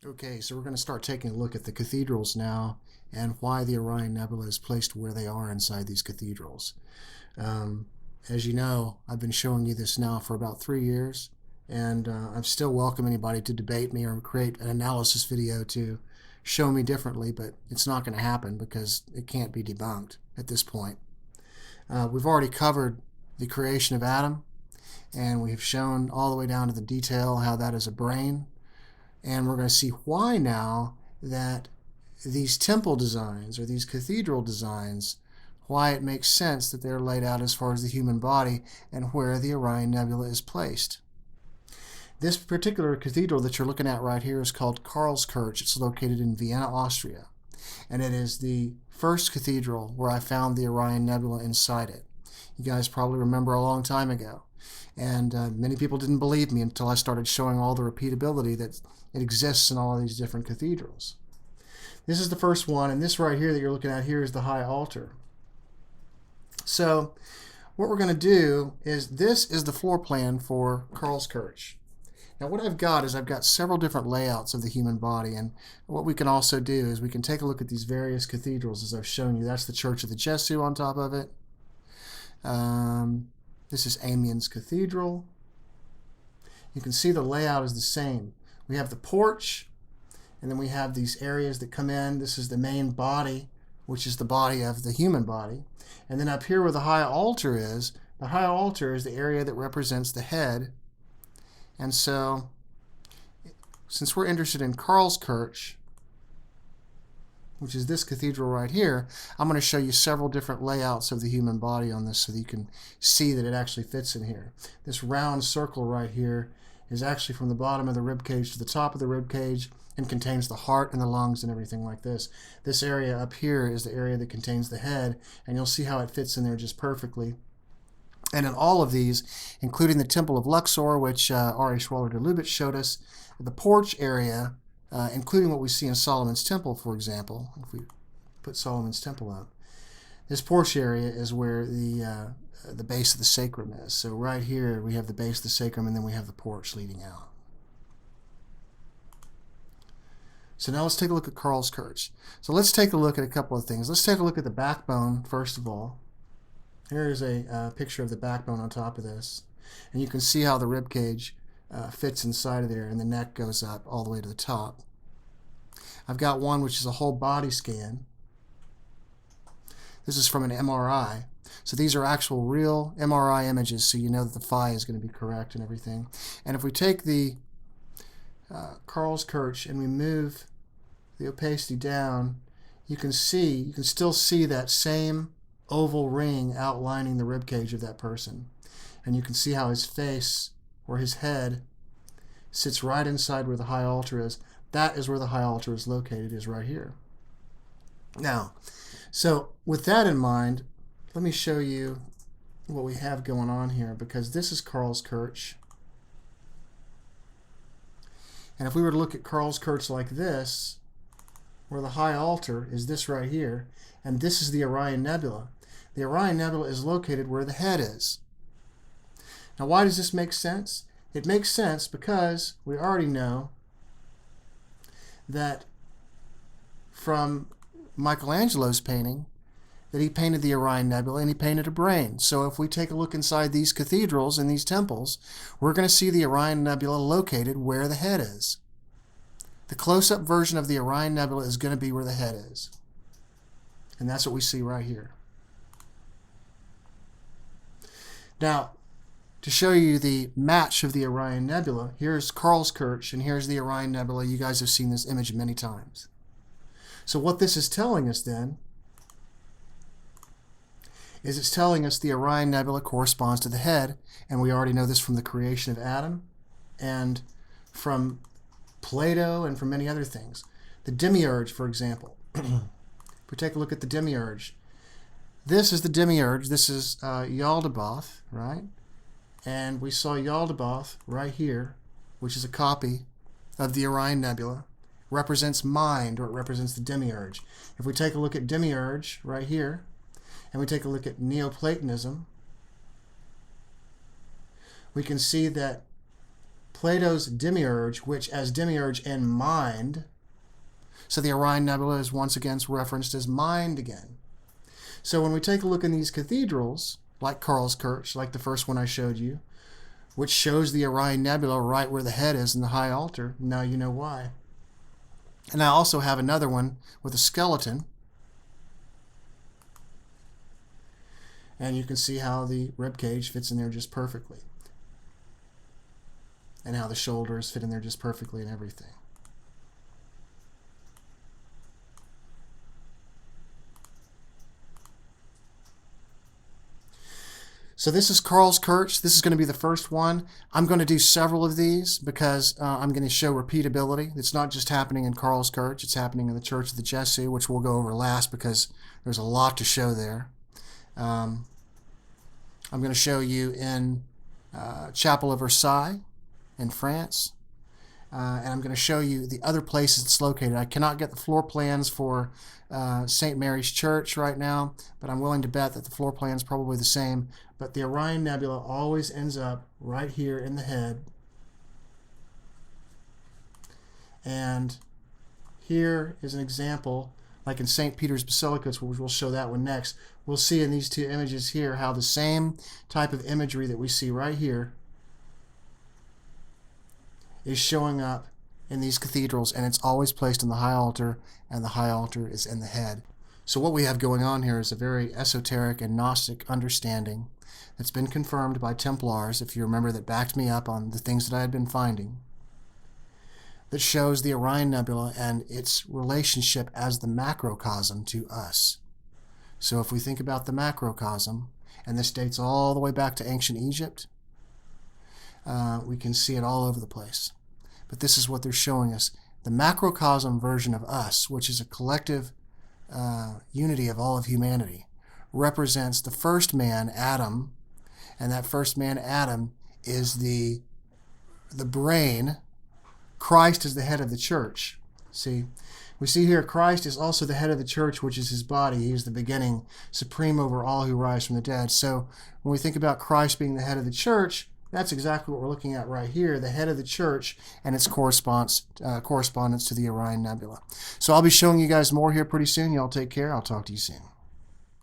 Okay, so we're going to start taking a look at the cathedrals now and why the Orion Nebula is placed where they are inside these cathedrals. Um, as you know, I've been showing you this now for about 3 years, and I'm still welcome anybody to debate me or create an analysis video to show me differently, but it's not going to happen because it can't be debunked at this point. We've already covered the creation of Adam, and we've shown all the way down to the detail how that is a brain. And we're going to see why now that these temple designs or these cathedral designs, why it makes sense that they're laid out as far as the human body and where the Orion Nebula is placed. This particular cathedral that you're looking at right here is called Karlskirche. It's located in Vienna, Austria. And it is the first cathedral where I found the Orion Nebula inside it. You guys probably remember a long time ago. And many people didn't believe me until I started showing all the repeatability that it exists in all of these different cathedrals. This is the first one, and this right here that you're looking at here is the high altar. So what we're going to do is, this is the floor plan for Karlskirche. Now what I've got is I've got several different layouts of the human body, and what we can also do is we can take a look at these various cathedrals as I've shown you. That's the Church of the Jesu on top of it. This is Amiens Cathedral. You can see the layout is the same. We have the porch, and then we have these areas that come in. This is the main body, which is the body of the human body. And then up here where the high altar is the area that represents the head. And so, since we're interested in Karlskirche, which is this cathedral right here, I'm going to show you several different layouts of the human body on this so that you can see that it actually fits in here. This round circle right here is actually from the bottom of the rib cage to the top of the rib cage and contains the heart and the lungs and everything like this. This area up here is the area that contains the head, and you'll see how it fits in there just perfectly. And in all of these, including the Temple of Luxor, which Ari Schwaller de Lubitsch showed us, the porch area, including what we see in Solomon's Temple, for example. If we put Solomon's Temple up, this porch area is where the base of the sacrum is. So right here we have the base of the sacrum, and then we have the porch leading out. So now let's take a look at Karlskirche. So let's take a look at a couple of things. Let's take a look at the backbone first of all. Here's a picture of the backbone on top of this, and you can see how the rib cage fits inside of there, and the neck goes up all the way to the top. I've got one which is a whole body scan. This is from an MRI. So these are actual real MRI images, so you know that the phi is going to be correct and everything. And if we take the Karlskirche and we move the opacity down, you can still see that same oval ring outlining the rib cage of that person. And you can see how his face, or his head, sits right inside where the high altar is. That is where the high altar is located, is right here. Now, so with that in mind, let me show you what we have going on here, because this is Karlskirche. And if we were to look at Karlskirche like this, where the high altar is this right here, and this is the Orion Nebula. The Orion Nebula is located where the head is. Now why does this make sense? It makes sense because we already know that from Michelangelo's painting that he painted the Orion Nebula and he painted a brain. So if we take a look inside these cathedrals and these temples, we're going to see the Orion Nebula located where the head is. The close-up version of the Orion Nebula is going to be where the head is. And that's what we see right here. Now, to show you the match of the Orion Nebula, here's Karlskirche and here's the Orion Nebula. You guys have seen this image many times. So what this is telling us then is it's telling us the Orion Nebula corresponds to the head, and we already know this from the creation of Adam and from Plato and from many other things. The demiurge, for example. If we take a look at the demiurge, this is the demiurge. This is Yaldabaoth, right? And we saw Yaldabaoth right here, which is a copy of the Orion Nebula. Represents mind, or it represents the demiurge. If we take a look at demiurge right here, and we take a look at Neoplatonism, we can see that Plato's demiurge, which as demiurge and mind, so the Orion Nebula is once again referenced as mind again. So when we take a look in these cathedrals, like Karlskirche, like the first one I showed you, which shows the Orion Nebula right where the head is in the high altar, now you know why. And I also have another one with a skeleton. And you can see how the rib cage fits in there just perfectly. And how the shoulders fit in there just perfectly and everything. So this is Karlskirche. This is going to be the first one. I'm going to do several of these because I'm going to show repeatability. It's not just happening in Karlskirche. It's happening in the Church of the Jesuit, which we'll go over last because there's a lot to show there. I'm going to show you in Chapel of Versailles in France. And I'm going to show you the other places it's located. I cannot get the floor plans for St. Mary's Church right now, but I'm willing to bet that the floor plan is probably the same. But the Orion Nebula always ends up right here in the head. And here is an example, like in St. Peter's Basilica, which we'll show that one next. We'll see in these two images here how the same type of imagery that we see right here is showing up in these cathedrals, and it's always placed in the high altar, and the high altar is in the head. So what we have going on here is a very esoteric and Gnostic understanding that's been confirmed by Templars, if you remember, that backed me up on the things that I had been finding, that shows the Orion Nebula and its relationship as the macrocosm to us. So if we think about the macrocosm, and this dates all the way back to ancient Egypt, we can see it all over the place. But this is what they're showing us. The macrocosm version of us, which is a collective unity of all of humanity, represents the first man, Adam, and that first man, Adam, is the brain. Christ is the head of the church. See, we see here Christ is also the head of the church, which is his body. He is the beginning, supreme over all who rise from the dead. So when we think about Christ being the head of the church, that's exactly what we're looking at right here, the head of the church and its correspondence to the Orion Nebula. So I'll be showing you guys more here pretty soon. Y'all take care. I'll talk to you soon.